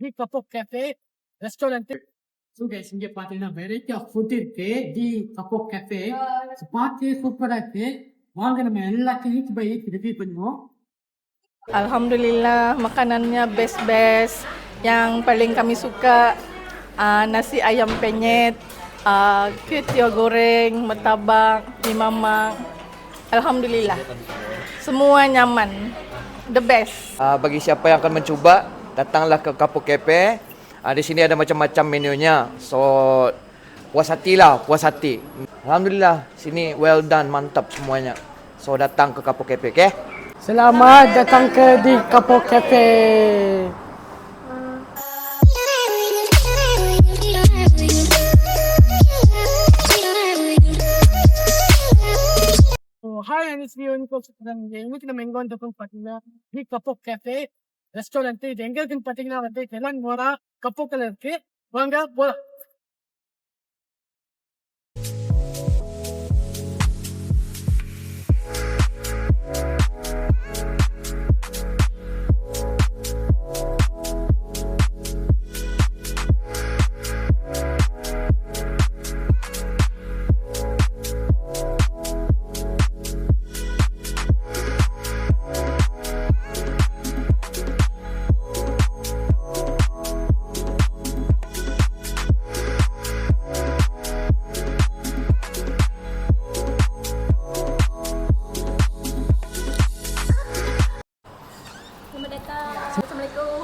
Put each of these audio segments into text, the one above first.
தி கப்போ cafe restaurant. So guys இங்கே பார்த்தீங்கன்னா variety of food இருக்கு. தி கப்போ கேஃபே பார்த்து சூப்பராக இருக்கு. வாங்க நம்ம எல்லாத்தையும் ஈச் பை ஈச் ரிவ்யூ பண்ணுவோம். Alhamdulillah makanannya best-best. Yang paling kami suka nasi ayam penyet, kuih tiaw goreng, martabak, mi mamak. Alhamdulillah. Semua nyaman. The best. Bagi siapa yang akan mencuba, datanglah ke Kapuk Cafe. Di sini ada macam-macam menunya. So puas hati lah, puas hati. Alhamdulillah, sini well done, mantap semuanya. So datang ke Kapuk Cafe, okay? Selamat datang ke di Kappo Cafe. Hi அனிஸ்வி இன்னைக்கு நம்ம எங்க வந்திருக்கோம் பார்த்தீங்கன்னா தி கப்போ cafe restaurant. இது எங்க இருக்குன்னு பார்த்தீங்கன்னா வந்து தெலங்கோனா கப்போக்கில் இருக்கு. வாங்க போலாம்.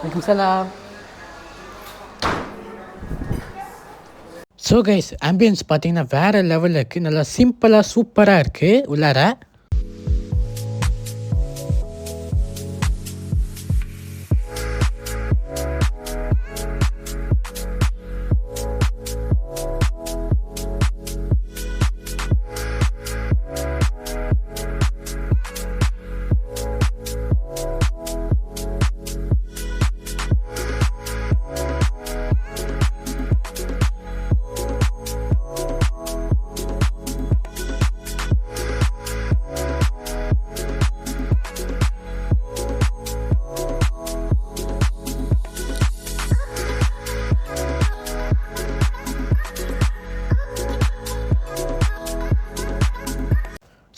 Waalaikumsalam. ஸோ கைஸ் ஆம்பியன்ஸ் பார்த்தீங்கன்னா வேறு லெவலில் இருக்குது. நல்லா சிம்பிளாக சூப்பராக இருக்குது உள்ளார.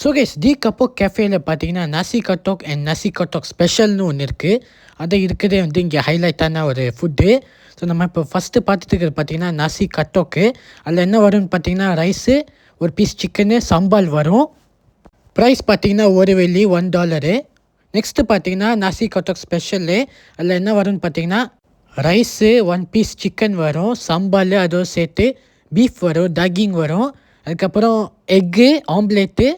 ஸோ கைஸ் தி கப்போ கேஃபேயில் பார்த்தீங்கன்னா நசி கட்டோக் அண்ட் நசி கட்டோக் ஸ்பெஷல்னு ஒன்று இருக்குது. அது இருக்கிறதே வந்து இங்கே ஹைலைட்டான ஒரு ஃபுட்டு. ஸோ நம்ம இப்போ ஃபஸ்ட்டு பார்த்துட்டு இருக்கிறது பார்த்தீங்கன்னா நசி கட்டோக்கு. அதில் என்ன வரும்னு பார்த்தீங்கன்னா ரைஸு, ஒரு பீஸ் சிக்கனு, சம்பால் வரும். ப்ரைஸ் பார்த்தீங்கன்னா $1 $1. நெக்ஸ்ட்டு பார்த்தீங்கன்னா நசி கட்டோக் ஸ்பெஷலு. அதில் என்ன வரும்னு பார்த்தீங்கன்னா ரைஸு, 1 பீஸ் சிக்கன் வரும், சம்பால் அதோட சேர்த்து பீஃப் வரும், டக்கிங் வரும், அதுக்கப்புறம் எக்கு ஆம்லேட்டு,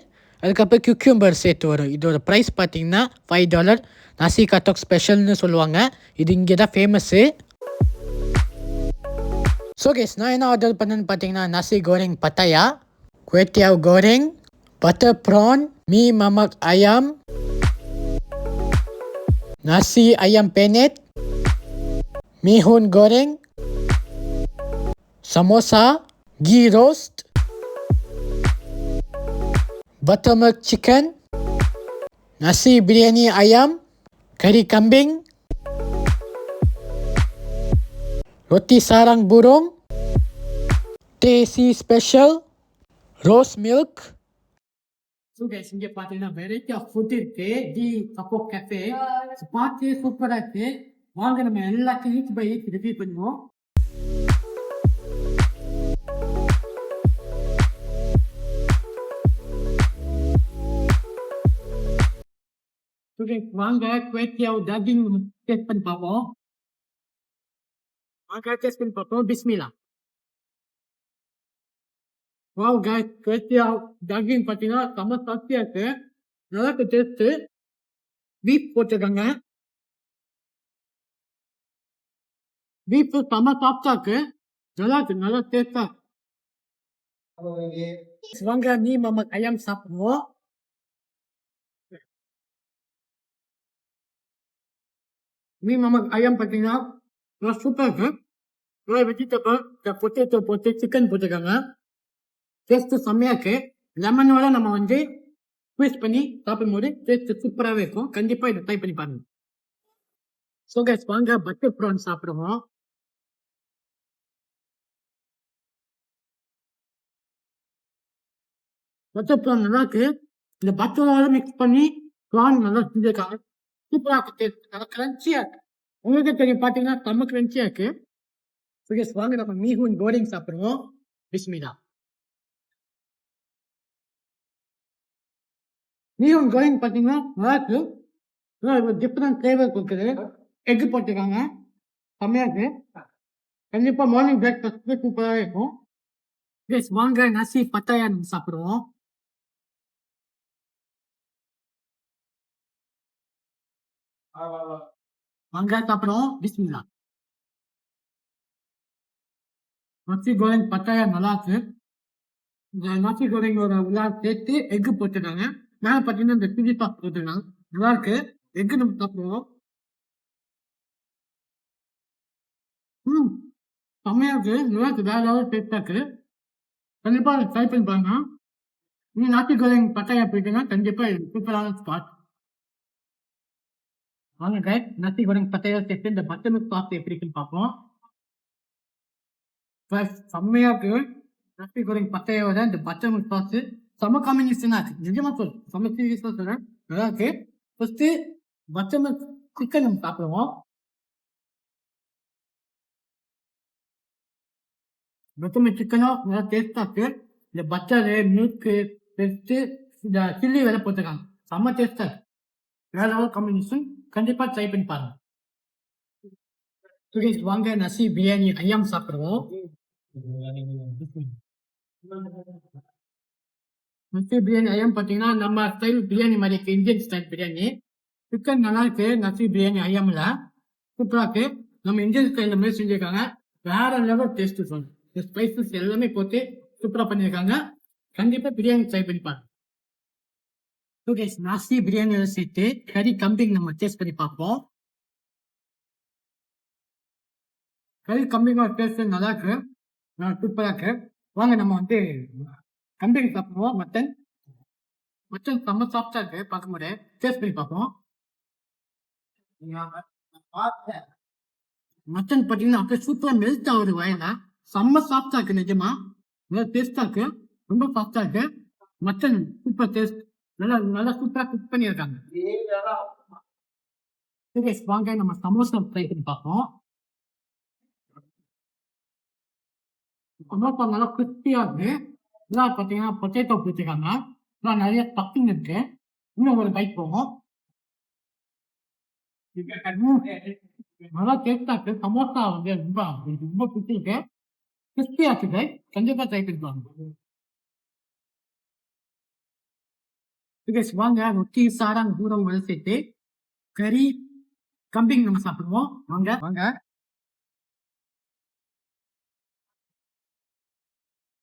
அதுக்கப்புறம் கியூக்யூம்பர் சேர்த்து வரும். இதோட ப்ரைஸ் பார்த்தீங்கன்னா $5. நசி கட்டோக் ஸ்பெஷல்னு சொல்லுவாங்க. இது இங்கே தான் ஃபேமஸ்ஸு. ஸோ கேஸ் நான் என்ன ஆர்டர் பண்ணேன்னு பார்த்தீங்கன்னா nasi goreng Pattaya, kuey teow goreng, butter prawn, mee mamak ayam, nasi ayam penyet, mihun goreng, samosa, ghee roast, buttermilk chicken, nasi biryani ayam, kari kambing, roti sarang burung, TC special, rose milk. So guys இங்கே பார்த்தீங்கன்னா variety of food இருக்கு. தி கப்போ cafe பார்த்து சூப்பராக இருக்கு. வாங்க நம்ம எல்லாத்தையும் each by each review பண்ணுவோம். வாங்க குவேட்டியாவ் டக்கிங் டேஸ்ட் பண்ணி பார்ப்போம். வாங்க டேஸ்ட் பண்ணி பார்ப்போம். பிஸ்மிலா. வாவ் கைஸ் குவேட்டியாவ் டக்கிங் பார்த்தீங்கன்னா செம்ம சாஸ்தியாக இருக்கு. நல்லா இருக்கு டேஸ்ட்டு. பீஃப் போட்டிருக்காங்க. பீஃப் செம்ம சாஃப்டாக இருக்கு. நல்லா இருக்கு, நல்லா டேஸ்டா. வாங்க மீ மமக் ayam சாப்பிடுவோம். மீ மமக் ayam பார்த்தீங்கன்னா சூப்பராக இருக்கு. வெஜிடபிள் பொட்டேட்டோ போட்டு சிக்கன் போட்டிருக்காங்க. டேஸ்ட்டு செம்மையாக இருக்கு. லெமனோட நம்ம வந்து ஸ்குவீஸ் பண்ணி சாப்பிடும்போது டேஸ்ட்டு சூப்பராகவே இருக்கும். கண்டிப்பாக இதை ட்ரை பண்ணி பாருங்க. ஸோ கைஸ் வாங்க பட்டர் ப்ரான் சாப்பிடுவோம். பட்டர் ப்ரான் நல்லா இருக்கு. இந்த பட்டரோட மிக்ஸ் பண்ணி ப்ரான் நல்லா செஞ்சிருக்காங்க. சூப்பரா இருக்கு. டேஸ்ட் நல்லா கிரன்ச்சியா இருக்கு. உங்களுக்கே தெரியும் பாத்தீங்கன்னா செம்ம கிரன்ச்சியா இருக்கு. ஸோ கைஸ் வாங்க நம்ம மீஹூன் கோரிங் சாப்பிடுவோம். பிஸ்மில்லா. மீஹூன் கோரிங் பாத்தீங்கன்னா நல்லா இருக்கு. டிஃப்ரெண்ட் ஃபிளேவர் கொடுக்குது. எக் போட்டுருக்காங்க. செம்மையா இருக்கு. கண்டிப்பா மார்னிங் பிரேக்ஃபாஸ்ட் சூப்பராக இருக்கும். கைஸ் வாங்க நசி பத்தாயா நம்ம சாப்பிடுவோம். வாங்க சாப்பிடுவோம். பிஸ்மில்லா. நசி கோரிங் பத்தாயா நல்லா இருக்கு. இந்த நசி கோரிங்கோட உள்ள சேர்த்து எக் போட்டுருக்காங்க. மேலே பார்த்தீங்கன்னா இந்த சில்லி சாஸ் போட்டுருக்காங்க. நல்லா இருக்கு. எக் நம்ம சாப்பிடுவோம். செம்மையா இருக்கு. நல்லா இருக்கு. வேற லெவல் டேஸ்டா இருக்கு. கண்டிப்பா ட்ரை பண்ணி பாருங்க. நீ நாட்டு கோரிங் பட்டாயா போயிட்டீங்கன்னா கண்டிப்பா சூப்பரான ஸ்பாட். வாங்க கைஸ் நசி கோரிங் பட்டாயா சேர்த்து இந்த பட்டர் மில்க் சாஸ் எப்படி இருக்குன்னு பார்ப்போம். செம்மையா இருக்கு. நசி கோரிங் பட்டாயோட இந்த பட்டர் மில்க் சாஸ் செம்ம காம்பினேஷனா இருக்கு. நிஜமா சொல் செம்ம சீரியஸா சொல்றேன். நல்லா இருக்கு. ஃபர்ஸ்ட் பட்டர் மில்க் சிக்கன் நம்ம சாப்பிடுவோம். பட்டர் மில்க் சிக்கனும் நல்லா டேஸ்டா இருக்கு. இந்த பட்டரு மில்க்கு பெஸ்ட்டு இந்த சில்லி வேலை போட்டுருக்காங்க. செம்ம டேஸ்டா இருக்கு. வேற லெவல் காம்பினேஷன். கண்டிப்பா ட்ரை பண்ணி பாருங்க. வாங்க நசி பிரியாணி ஐயாம் சாப்பிடுவோம். நசி பிரியாணி ஐயாம் பார்த்தீங்கன்னா நம்ம ஸ்டைல் பிரியாணி மாதிரி இருக்கு. Indian style biryani. சிக்கன் நல்லா இருக்கு. நசி பிரியாணி ஐயாம்ல சூப்பரா இருக்கு. நம்ம இந்தியன் ஸ்டைல மாதிரி செஞ்சிருக்காங்க. வேற லெவல் டேஸ்ட் சொல்லணும். இந்த ஸ்பைசஸ் எல்லாமே போட்டு சூப்பரா பண்ணியிருக்காங்க. கண்டிப்பா பிரியாணி ட்ரை பண்ணி பாருங்க. நசி பிரியாணியோட சேர்த்து கறி கம்பிங் நம்ம டேஸ்ட் பண்ணி பார்ப்போம். கறி கம்பிங்கோட டேஸ்ட் நல்லா இருக்கு. சூப்பரா இருக்கு. வாங்க நம்ம வந்து கம்பிங் சாப்பிடுவோம். மட்டன் செம்ம சாஃப்டா இருக்கு. பார்க்க முடியாது. டேஸ்ட் பண்ணி பார்ப்போம். மட்டன் பார்த்தீங்கன்னா அப்படியே சூப்பரா மெல்ட் ஆகுது வயல. செம்ம சாஃப்டா இருக்கு. நிஜமா நல்லா டேஸ்டா இருக்கு. ரொம்ப சாஃப்டா இருக்கு. Mutton super taste. நல்லா சூப்பரா குக் பண்ணியிருக்காங்க. வாங்க நம்ம சமோசா ட்ரை பண்ணி பார்ப்போம். சமோசா நல்லா கிறிஸ்பியா இருக்கு. இதெல்லாம் பார்த்தீங்கன்னா பொட்டேட்டோ போட்டுருக்காங்க. இதெல்லாம் நிறைய ஸ்டஃபிங் இருக்கு. இன்னும் ஒரு பைக் போகும். நல்லா டேஸ்டா இருக்கு. சமோசா வந்து ரொம்ப பிடிச்சிருக்கு. கிறிஸ்பியா இருக்கு. கண்டிப்பா ட்ரை பண்ணி பாருங்க. வாங்க ரொட்டி சாராங் தூரம் வரை சேர்த்து கறி கம்பிங் நம்ம சாப்பிடுவோம். வாங்க வாங்க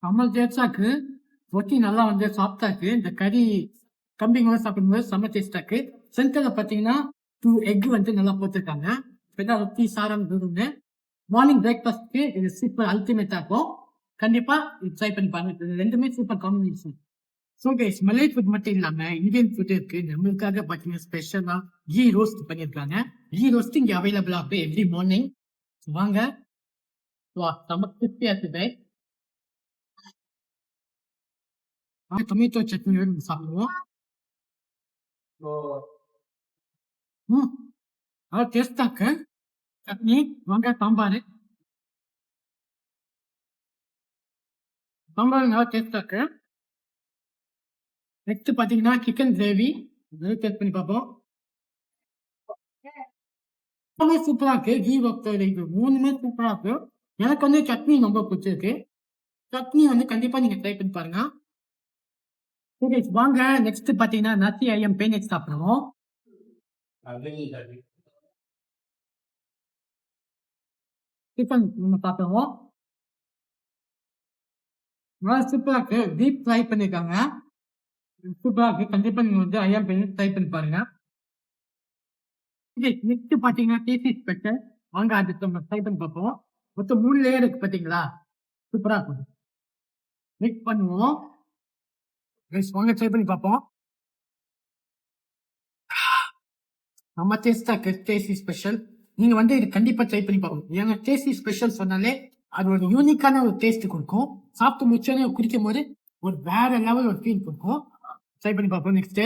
செம்ம டேஸ்டா இருக்கு. ரொட்டி நல்லா வந்து சாஃப்டா இருக்கு. இந்த கறி கம்பிங்கோட சாப்பிடும்போது செம்ம டேஸ்டா இருக்கு. சென்டர்ல பாத்தீங்கன்னா 2 எக் வந்து நல்லா போட்டிருக்காங்க. ரொட்டி சாராங் தூரம் மார்னிங் பிரேக்ஃபாஸ்ட்க்கு இது சூப்பர் அல்டிமேட்டா இருக்கும். கண்டிப்பா ட்ரை பண்ணி பாருங்க. இது ரெண்டுமே சூப்பர் காம்பினேஷன். ஸோ கைஸ் மலை ஃபுட் மட்டும் இல்லாம இந்தியன் ஃபுட் இருக்கு. நம்மளுக்காக பார்த்தீங்கன்னா ஸ்பெஷலா கீ ரோஸ்ட் பண்ணியிருக்காங்க. கீ ரோஸ்ட் இங்கே அவைலபிளா இருக்கு எவ்ரி மார்னிங். வாங்க செம்ம கிறிஸ்பியா இருக்குது. டொமேட்டோ சட்னி சாப்பிடுவோம். அதான் டேஸ்டா இருக்கு சட்னி. வாங்க சாம்பார் நல்லா டேஸ்டா இருக்கு. நெக்ஸ்ட் பாத்தீங்கன்னா சிக்கன் கிரேவி டேஸ்ட் பண்ணி பார்ப்போம். சூப்பரா இருக்கு. கீ ரோஸ்ட் இது மூணுமே சூப்பரா இருக்கு. எனக்கு வந்து சட்னி ரொம்ப பிடிச்சிருக்கு. சட்னி வந்து கண்டிப்பா நீங்க ட்ரை பண்ணி பாருங்க. வாங்க நெக்ஸ்ட் பாத்தீங்கன்னா நசி ஐயம் பேனெட் சாப்பிடுவோம். சிக்கன் நம்ம சாப்பிடுவோம். சூப்பரா இருக்கு. டீப் ஃப்ரை பண்ணிருக்காங்க. சூப்பரா இருக்கு. கண்டிப்பா நீங்க வந்து ஐயம் பேனெட் ட்ரை பண்ணி பாருங்க. நெக்ஸ்ட் பாத்தீங்கன்னா டேஸ்டி ஸ்பெஷல். வாங்க அது நம்ம ட்ரை பண்ணி பார்ப்போம். மொத்தம் 3 லேயர் இருக்கு பாத்தீங்களா. சூப்பரா இருக்கும். மிக்ஸ் பண்ணுவோம். வாங்க ட்ரை பண்ணி பார்ப்போம். நம்ம டேஸ்டா இருக்கு. Tasty special. நீங்க வந்து இது கண்டிப்பா ட்ரை பண்ணி பார்க்கணும். ஏன்னா டேஸ்டி ஸ்பெஷல் சொன்னாலே அது ஒரு யூனிக்கான ஒரு டேஸ்ட் கொடுக்கும். சாப்பிட்டு முடிச்சோடனே குடிக்கும் போது ஒரு வேற லெவல் ஒரு ஃபீல் கொடுக்கும். ட்ரை பண்ணி பார்ப்போம் நெக்ஸ்ட்.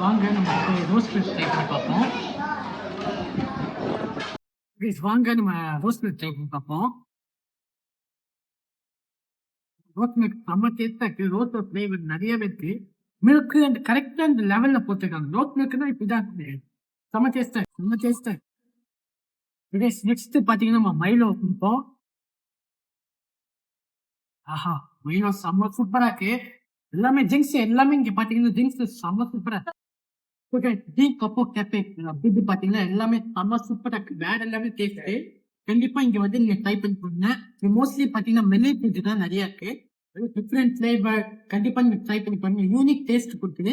வாங்க நம்ம ரோஸ்ட் மில்க் ட்ரை பண்ணி பார்ப்போம். வாங்க நம்ம ரோஸ்ட் மில்க் ட்ரை பண்ணி பார்ப்போம். ரோஸ் மில்க் செம்ம டேஸ்டா இருக்கு. ரோஸ் ஃபிளேவர் நிறையவே இருக்கு. மில்க் அந்த கரெக்டா அந்த லெவல்ல போட்டிருக்காங்க. ரோஸ் மில்க்னா இப்படிதான் இருக்கு. செம்ம டேஸ்டா செம்ம டேஸ்டா. நெக்ஸ்ட் பாத்தீங்கன்னா நம்ம மைலோ கொடுப்போம். ஆஹா, மைலோ செம்ம சூப்பரா இருக்கு. எல்லாமே ட்ரிங்க்ஸ் எல்லாமே இங்க பாத்தீங்கன்னா ட்ரிங்க்ஸ் செம்ம சூப்பரா இருக்கு. ஓகே, டீ கப்போ கேஃபே அப்படி பாத்தீங்கன்னா எல்லாமே செம்ம சூப்பரா இருக்கு. வேற எல்லாமே டேஸ்ட். கண்டிப்பா இங்க வந்து நீங்க ட்ரை பண்ணி பாருங்க. மோஸ்ட்லி பாத்தீங்கன்னா மெல்லி ஃபுட் தான் நிறைய இருக்கு. டிஃப்ரெண்ட் ஃபிளேவர் கண்டிப்பா நீங்க ட்ரை பண்ணி பாருங்க. யூனிக் டேஸ்ட் கொடுக்குது.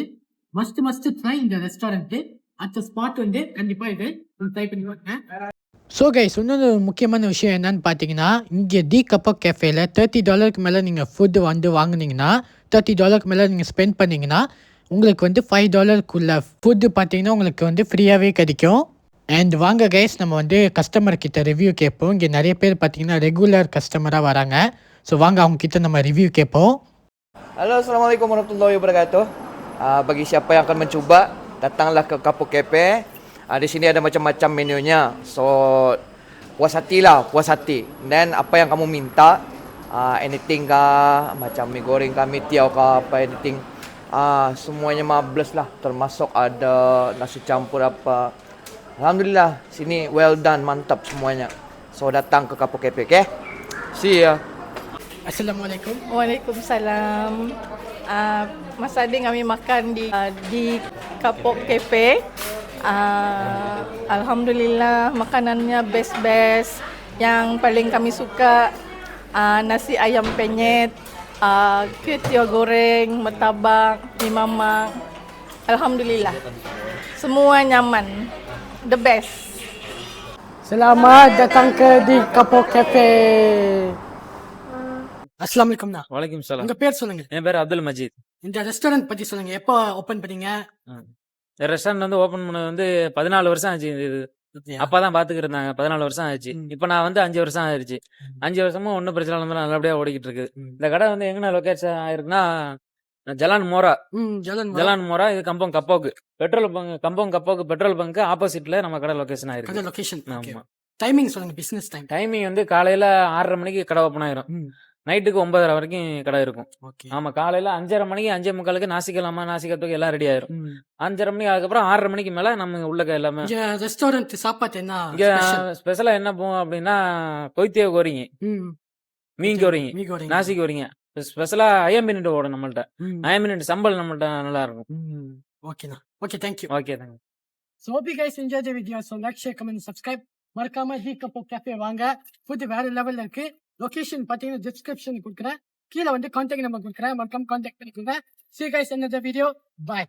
மஸ்ட் ட்ரை இந்த ரெஸ்டாரண்ட். அடுத்த ஸ்பாட் வந்து கண்டிப்பா இது ட்ரை பண்ணி பாருங்க. ஸோ கைஸ், இன்னொரு முக்கியமான விஷயம் என்னன்னு பார்த்தீங்கன்னா, இங்கே டி கப்போ கேஃபேல $30 மேலே நீங்கள் ஃபுட்டு வந்து வாங்குனீங்கன்னா, $30 மேலே நீங்கள் ஸ்பெண்ட் பண்ணிங்கன்னா உங்களுக்கு வந்து $5 ஃபுட்டு பார்த்தீங்கன்னா உங்களுக்கு வந்து ஃப்ரீயாகவே கிடைக்கும். அண்ட் வாங்க கைஸ், நம்ம வந்து கஸ்டமர் கிட்ட ரிவ்யூ கேட்போம். இங்கே நிறைய பேர் பார்த்தீங்கன்னா ரெகுலர் கஸ்டமராக வராங்க. ஸோ வாங்க அவங்க கிட்ட நம்ம ரிவ்யூ கேட்போம். Halo, Assalamualaikum warahmatullahi wabarakatuh. Bagi siapa yang akan mencuba, datanglah ke Kapuk Cafe. Di sini ada macam-macam menunya. So, puas hati lah, puas hati. Dan apa yang kamu minta, anything kah, macam mie goreng kah, mie tiaw kah, apa anything. Semuanya 15 lah, termasuk ada nasi campur apa. Alhamdulillah, sini well done, mantap semuanya. So, datang ke Kapuk Cafe, okay? See ya. Assalamualaikum. Waalaikumsalam. Mas Adi kami makan di Kapok Cafe. Alhamdulillah makanannya best. Yang paling kami suka nasi ayam penyet, kuih tiaw goreng, martabak, mie mamak. Alhamdulillah. Semua nyaman. The best. Selamat datang ke di Kapok Cafe. அஸ்ஸலாமுஅலைக்கும்ண்ணா. வலைக்கும் சலாம். உங்க பேர் சொல்லுங்க. என் பேர் அப்துல் மஜீத். இந்த restaurant பத்தி சொல்லுங்க. எப்போ ஓபன் பண்ணீங்க? இந்த ரெஸ்டாரண்ட் வந்து ஓபன் பண்ணது வந்து 14 வருஷம் ஆச்சு. இது அப்பா தான் பாத்துக்கிட்டு இருந்தாங்க. 14 வருஷம் ஆச்சு. இப்ப நான் வந்து 5 வருஷம் ஆயிடுச்சு. 5 வருஷமும் ஒன்னும் பிரச்சனை இல்லாம நல்லபடியா ஓடிக்கிட்டு இருக்கு. இந்த கடை வந்து எங்க லொகேஷன் ஆயிருக்குன்னா ஜலான் மோரா. இது கம்பம் கப்போக்கு பெட்ரோல் பங்க். கம்பம் கப்போக்கு பெட்ரோல் பங்க் ஆப்போசிட்ல நம்ம கடை லொகேஷன் ஆயிருக்கு. லொகேஷன். ஆமா. டைமிங் சொல்லுங்க. பிசினஸ் டைமிங் வந்து காலையில 6:30 மணிக்கு கடை ஓப்பன் ஆயிரும். நைட்டுக்கு 9:30 வரைக்கும் கடை இருக்கும். ஆமா, காலையில 5:30 மணிக்கு 5:45 நாசிக்கத்துக்கு எல்லாம் ரெடி ஆயிரும். 5:30 மணிக்கு அதுக்கப்புறம் 6:30 மணிக்கு மேல நம்ம உள்ள எல்லாமே. ரெஸ்டாரண்ட் சாப்பாடு என்ன இங்க ஸ்பெஷலா என்ன போவோம் அப்படின்னா கொய்த்திய கோரிங்க, மீன் கோரிங்க, நாசி கோரிங்க. ஸ்பெஷலா ஐயம்பினிட்டு ஓடும் நம்மள்ட்ட. ஐயம்பினிட்டு சம்பல் நம்மள்ட்ட நல்லா இருக்கும். ஓகேண்ணா. Okay, thank you. Okay, thank you. So hope you guys enjoyed the video. So like, share, comment, subscribe. மறக்காம டி கப்போ கேஃபே வாங்க. ஃபுட் வேற லெவல்ல இருக்கு. லொகேஷன் பாத்தீங்கன்னா டிஸ்கிரிப்ஷன் கொடுக்குறேன். கீழே வந்து கான்டாக்ட் நம்பர் கொடுக்குறேன். மறக்காம கான்டாக்ட் பண்ணிக்கோங்க. See you guys in another video. Bye.